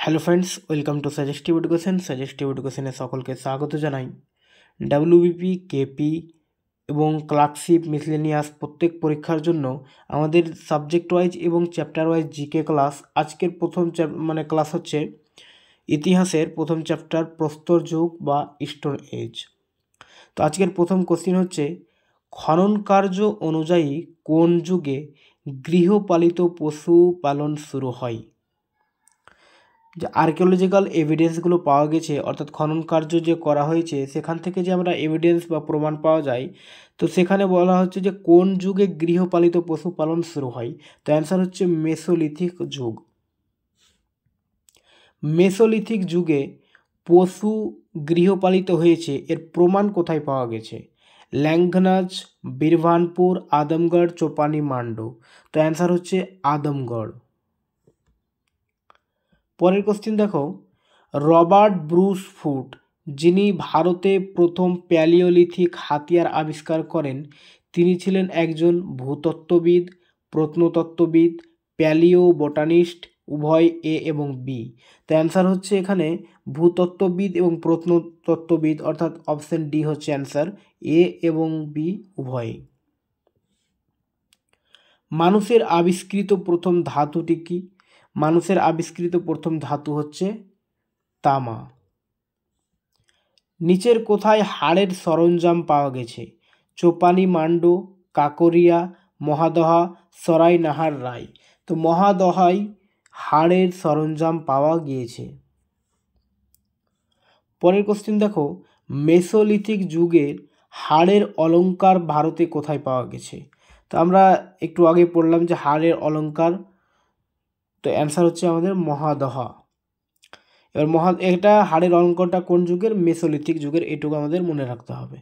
Hello friends, welcome to Suggestive Education. Suggestive এডুকেশনে সকলকে স্বাগত জানাই। ডাব্লিউবিপি, কেপি এবং ক্লার্কশিপ, মিসলেনিয়াস প্রত্যেক পরীক্ষার জন্য আমাদের সাবজেক্ট ওয়াইজ এবং চ্যাপ্টার ওয়াইজ জিকে ক্লাস। আজকের প্রথম ক্লাস হচ্ছে ইতিহাসের প্রথম চ্যাপ্টার প্রস্তর যুগ বা স্টোন এজ। তো আজকের প্রথম কোশ্চিন হচ্ছে, খনন কার্য অনুযায়ী কোন যুগে গৃহপালিত পশু পালন শুরু হয়? যে আর্কিওলজিক্যাল এভিডেন্সগুলো পাওয়া গেছে, অর্থাৎ খনন কার্য যে করা হয়েছে সেখান থেকে যে আমরা এভিডেন্স বা প্রমাণ পাওয়া যায়, তো সেখানে বলা হচ্ছে যে কোন যুগে গৃহপালিত পশু পালন শুরু হয়। তো অ্যান্সার হচ্ছে মেসোলিথিক যুগ। মেসোলিথিক যুগে পশু গৃহপালিত হয়েছে এর প্রমাণ কোথায় পাওয়া গেছে? ল্যাঙ্গনাজ, বীরভানপুর, আদমগড়, চোপানি, মান্ডো। তো অ্যান্সার হচ্ছে আদমগড়। পরের কোশ্চিন দেখো, রবার্ট ব্রুস ফুট, যিনি ভারতে প্রথম প্যালিওলিথিক হাতিয়ার আবিষ্কার করেন, তিনি ছিলেন একজন ভূতত্ত্ববিদ, প্রত্নতত্ত্ববিদ, প্যালিও বোটানিস্ট, উভয় এ এবং বি। তো অ্যান্সার হচ্ছে এখানে ভূতত্ত্ববিদ এবং প্রত্নতত্ত্ববিদ, অর্থাৎ অপশন ডি হচ্ছে অ্যান্সার, এ এবং বি উভয়ই। মানুষের আবিষ্কৃত প্রথম ধাতুটি কি? মানুষের আবিষ্কৃত প্রথম ধাতু হচ্ছে তামা। নিচের কোথায় হাড়ের সরঞ্জাম পাওয়া গেছে? চোপানি, মান্ডো, কাকরিয়া, মহাদহা, সরাই নাহার রায়। তো মহাদহায় হাড়ের সরঞ্জাম পাওয়া গিয়েছে। পরের কোশ্চেন দেখো, মেসোলিথিক যুগের হাড়ের অলঙ্কার ভারতে কোথায় পাওয়া গেছে? তো আমরা একটু আগে পড়লাম যে হাড়ের অলঙ্কার, তো অ্যান্সার হচ্ছে আমাদের মহাদহা। এবার এটা হাড়ের অলঙ্কারটা কোন যুগের? মেসোলিথিক যুগের, এটুকু আমাদের মনে রাখতে হবে।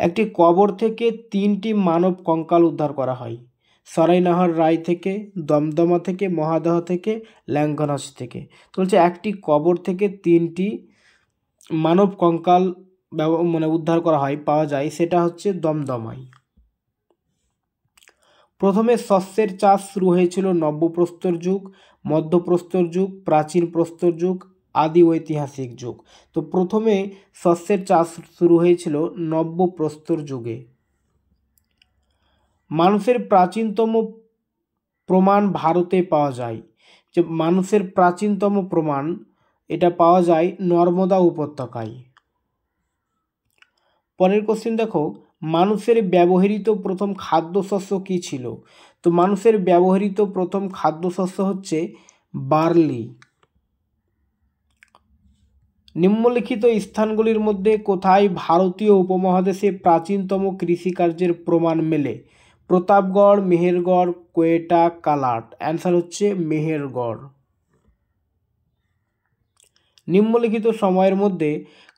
একটি কবর থেকে 3টি মানব কঙ্কাল উদ্ধার করা হয়। সরাইনাহার রায় থেকে, দমদমা থেকে, মহাদহ থেকে, ল্যাঙ্গনাজ থেকে। তো বলছে একটি কবর থেকে 3টি মানব কঙ্কাল উদ্ধার করা হয়, পাওয়া যায়, সেটা হচ্ছে দমদমায়। প্রথমে শস্যের চাষ শুরু হয়েছিল নব্যপ্রস্তর যুগ, মধ্যপ্রস্তর যুগ, প্রাচীন প্রস্তর যুগ, আদি ঐতিহাসিক যুগ। তো প্রথমে শস্যের চাষ শুরু হয়েছিল নব্যপ্রস্তর যুগে। মানুষের প্রাচীনতম প্রমাণ ভারতে পাওয়া যায়। যে মানুষের প্রাচীনতম প্রমাণ এটা পাওয়া যায় নর্মদা উপত্যকায়। পরের কোশ্চেন দেখো, মানুষের ব্যবহৃত প্রথম খাদ্যশস্য কী ছিল? তো মানুষের ব্যবহৃত প্রথম খাদ্যশস্য হচ্ছে বার্লি। নিম্নলিখিত স্থানগুলির মধ্যে কোথায় ভারতীয় উপমহাদেশে প্রাচীনতম কৃষিকার্যের প্রমাণ মেলে? প্রতাপগড়, মেহেরগড়, কোয়েটা, কালাট। অ্যান্সার হচ্ছে মেহেরগড়। নিম্নলিখিত সময়ের মধ্যে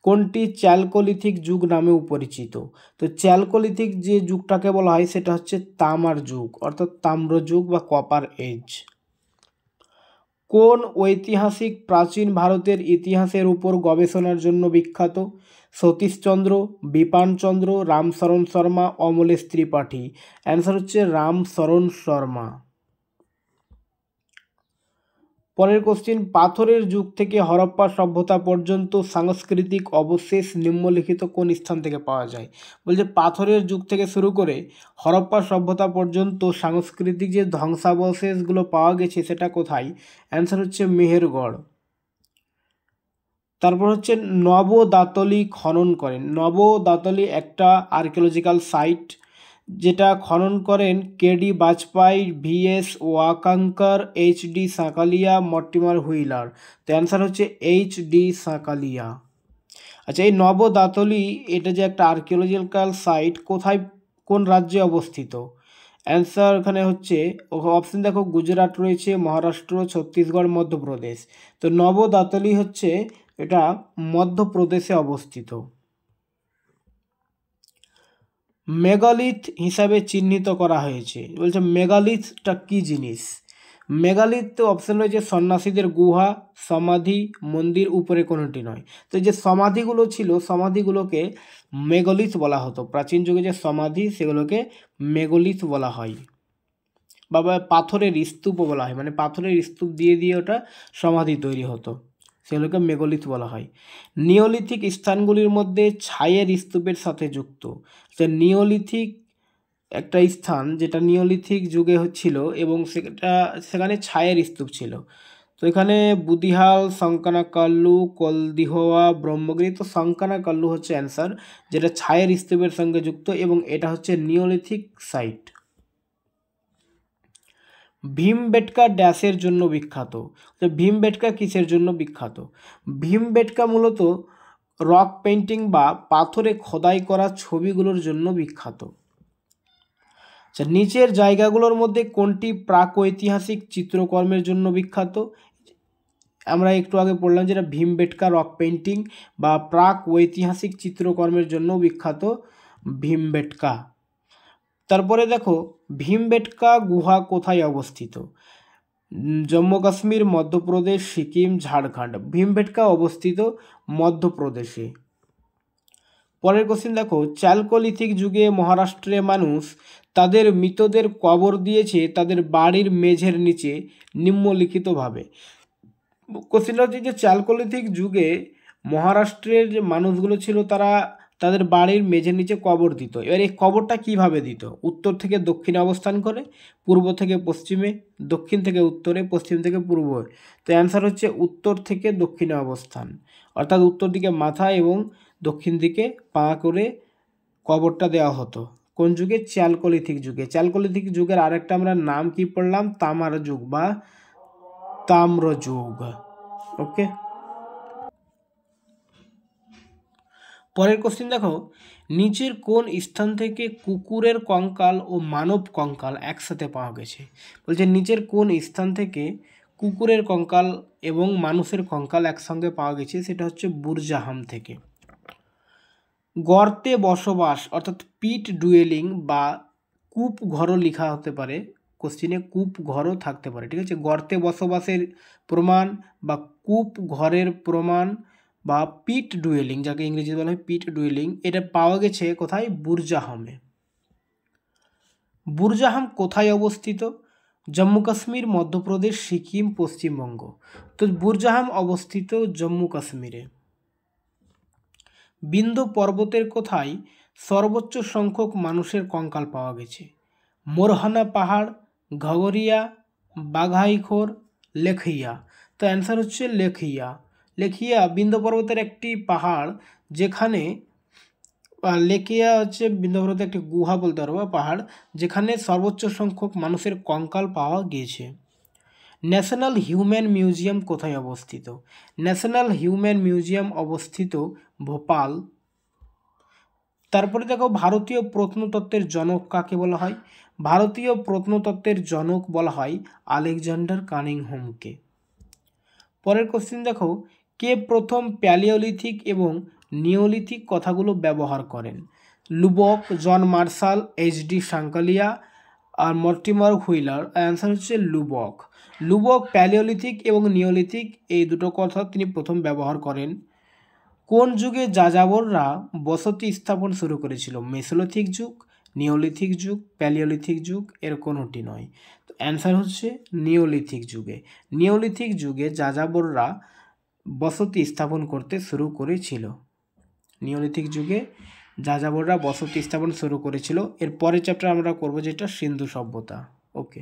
কোনটি চ্যালকোলিথিক যুগ নামেও পরিচিত? তো চ্যালকোলিথিক যে যুগটাকে বলা হয় সেটা হচ্ছে তামার যুগ, অর্থাৎ তাম্র যুগ বা কপার এজ। কোন ঐতিহাসিক প্রাচীন ভারতের ইতিহাসের উপর গবেষণার জন্য বিখ্যাত? সতীশচন্দ্র, বিপানচন্দ্র, রামশরণ শর্মা, অমলেশ ত্রিপাঠী। অ্যান্সার হচ্ছে রামশরণ শর্মা। পরের কোশ্চিন, পাথরের যুগ থেকে হরপ্পা সভ্যতা পর্যন্ত সাংস্কৃতিক অবশেষ নিম্নলিখিত কোন স্থান থেকে পাওয়া যায়? বলছে পাথরের যুগ থেকে শুরু করে হরপ্পা সভ্যতা পর্যন্ত সাংস্কৃতিক যে ধ্বংসাবশেষগুলো পাওয়া গেছে সেটা কোথায়? অ্যান্সার হচ্ছে মেহেরগড়। তারপর হচ্ছে নবদাতলি খনন করেন। নবদাতলি একটা আর্কিওলজিক্যাল সাইট, যেটা খনন করেন KD Bajpai, VS Wakankar, HD Sankalia, Mortimer Wheeler. তো অ্যান্সার হচ্ছে এইচডি সাঁকালিয়া। আচ্ছা, এই নবদাতলি এটা যে একটা আর্কিওলজিক্যাল সাইট, কোথায় কোন রাজ্যে অবস্থিত? অ্যান্সার এখানে হচ্ছে অপশন দেখো, গুজরাট রয়েছে, মহারাষ্ট্র, ছত্তিশগড়, মধ্যপ্রদেশ। তো নবদাতলি হচ্ছে এটা মধ্যপ্রদেশে অবস্থিত। মেগালিথ হিসাবে চিহ্নিত করা হয়েছে। বলছে মেগালিথটা কি জিনিস? মেগালিথ তো অপশন রয়েছে সন্ন্যাসীদের গুহা, সমাধি, মন্দির, উপরে কোনোটি নয়। তো যে সমাধিগুলো ছিল সমাধিগুলোকে মেগালিথ বলা হতো। প্রাচীন যুগে যে সমাধি সেগুলোকে মেগালিথ বলা হয়, বা পাথরের স্তূপও বলা হয়, মানে পাথরের স্তূপ দিয়ে দিয়ে ওটা সমাধি তৈরি হতো। সেগুলোকে মেগালিথ বলা হয়। নিওলিথিক স্থানগুলির মধ্যে ছাইয়ের স্তূপের সাথে যুক্ত। যে নিওলিথিক একটা স্থান যেটা নিওলিথিক যুগে ছিল এবং সেখানে ছাইয়ের স্তূপ ছিল। তো এখানে বুদিহাল, শঙ্কানাকাল্লু, কলদিহোয়া, ব্রহ্মগিরি। তো শঙ্কানাকাল্লু হচ্ছে অ্যান্সার, যেটা ছাইয়ের স্তূপের সঙ্গে যুক্ত এবং এটা হচ্ছে নিওলিথিক সাইট। ভীমবেটকা ড্যাশের জন্য বিখ্যাত। তো ভীমবেটকা কিসের জন্য বিখ্যাত? ভীমবেটকা মূলত রক পেইন্টিং বা পাথরে খোদাই করা ছবিগুলোর জন্য বিখ্যাত। আচ্ছা, নিচের জায়গাগুলোর মধ্যে কোনটি প্রাকৈতিহাসিক চিত্রকর্মের জন্য বিখ্যাত? আমরা একটু আগে পড়লাম যেটা ভীমবেটকা রক পেইন্টিং বা প্রাক ঐতিহাসিক চিত্রকর্মের জন্য বিখ্যাত ভীমবেটকা। তারপরে দেখো ভীমবেটকা গুহা কোথায় অবস্থিত? জম্মু কাশ্মীর, মধ্যপ্রদেশ, সিকিম, ঝাড়খণ্ড। ভীমবেটকা অবস্থিত মধ্যপ্রদেশে। পরের কোশ্চেন দেখো, চ্যালকোলিথিক যুগে মহারাষ্ট্রে মানুষ তাদের মৃতদের কবর দিয়েছে তাদের বাড়ির মেঝের নিচে নিম্নলিখিতভাবে। কোশ্চেনটা হচ্ছে যে চ্যালকোলিথিক যুগে মহারাষ্ট্রের যে মানুষগুলো ছিল তারা তাদের বাড়ির মেঝের নিচে কবর দিত। এবার এই কবরটা কিভাবে দিত? উত্তর থেকে দক্ষিণে অবস্থান করে, পূর্ব থেকে পশ্চিমে, দক্ষিণ থেকে উত্তরে, পশ্চিম থেকে পূর্বে। তো অ্যান্সার হচ্ছে উত্তর থেকে দক্ষিণে অবস্থান, অর্থাৎ উত্তর দিকে মাথা এবং দক্ষিণ দিকে পা করে কবরটা দেওয়া হতো। কোন যুগে? চ্যালকোলিথিক যুগে। চ্যালকোলিথিক যুগের আরেকটা আমরা নাম কি পড়লাম? তামার যুগ বা তাম্রযুগ। ওকে, পরের কোশ্চেন দেখো, নিচের কোন স্থান থেকে কুকুরের কঙ্কাল ও মানব কঙ্কাল একসাথে পাওয়া গেছে? বলছে নিচের কোন স্থান থেকে কুকুরের কঙ্কাল এবং মানুষের কঙ্কাল একসঙ্গে পাওয়া গেছে? সেটা হচ্ছে বুরজাহাম থেকে। গর্তে বসবাস অর্থাৎ পিট ডুয়েলিং বা কূপ ঘরও লেখা হতে পারে, কোশ্চিনে কূপ ঘরও থাকতে পারে, ঠিক আছে। গর্তে বসবাসের প্রমাণ বা কূপ ঘরের প্রমাণ বা পিট ডুয়েলিং, যাকে ইংরেজিতে বলা হয় পিট ডুয়েলিং, এটা পাওয়া গেছে কোথায়? বুরজাহামে। বুরজাহাম কোথায় অবস্থিত? জম্মু কাশ্মীর, মধ্যপ্রদেশ, সিকিম, পশ্চিমবঙ্গ। তো বুরজাহাম অবস্থিত জম্মু কাশ্মীরে। বিন্ধ্য পর্বতের কোথায় সর্বোচ্চ সংখ্যক মানুষের কঙ্কাল পাওয়া গেছে? মোরহানা পাহাড়, ঘগরিয়া, বাঘাইখোর, লেখিয়া। তো অ্যান্সার হচ্ছে লেখিয়া। লেখিয়া বিন্ধ্য পর্বতের একটি পাহাড়, যেখানে লেখিয়া হচ্ছে বিন্ধ্য পর্বতের একটি গুহা বলতে পারবো, পাহাড়, যেখানে সর্বোচ্চ সংখ্যক মানুষের কঙ্কাল পাওয়া গিয়েছে। ন্যাশনাল হিউম্যান মিউজিয়াম কোথায় অবস্থিত? ন্যাশনাল হিউম্যান মিউজিয়াম অবস্থিত ভোপাল। তারপরে দেখো, ভারতীয় প্রত্নতত্ত্বের জনক কাকে বলা হয়? ভারতীয় প্রত্নতত্ত্বের জনক বলা হয় আলেকজান্ডার কানিংহামকে। পরের কোশ্চেন দেখো, কে প্রথম প্যালিওলিথিক এবং নিওলিথিক কথাগুলো ব্যবহার করেন? লুবক, জন মার্শাল, এইচডি সাঙ্কালিয়া আর মর্টিমার হুইলার। অ্যান্সার হচ্ছে লুবক। লুবক প্যালিওলিথিক এবং নিওলিথিক এই দুটো কথা তিনি প্রথম ব্যবহার করেন। কোন যুগে যাযাবররা বসতি স্থাপন শুরু করেছিল? মেসোলিথিক যুগ, নিওলিথিক যুগ, প্যালিওলিথিক যুগ, এর কোনোটি নয়। তো অ্যান্সার হচ্ছে নিওলিথিক যুগে। নিওলিথিক যুগে যাযাবররা বসতি স্থাপন করতে শুরু করেছিল। নিওলিথিক যুগে যাযাবররা বসতি স্থাপন শুরু করেছিল। এর পরের চ্যাপ্টার আমরা করব যেটা সিন্ধু সভ্যতা। ওকে।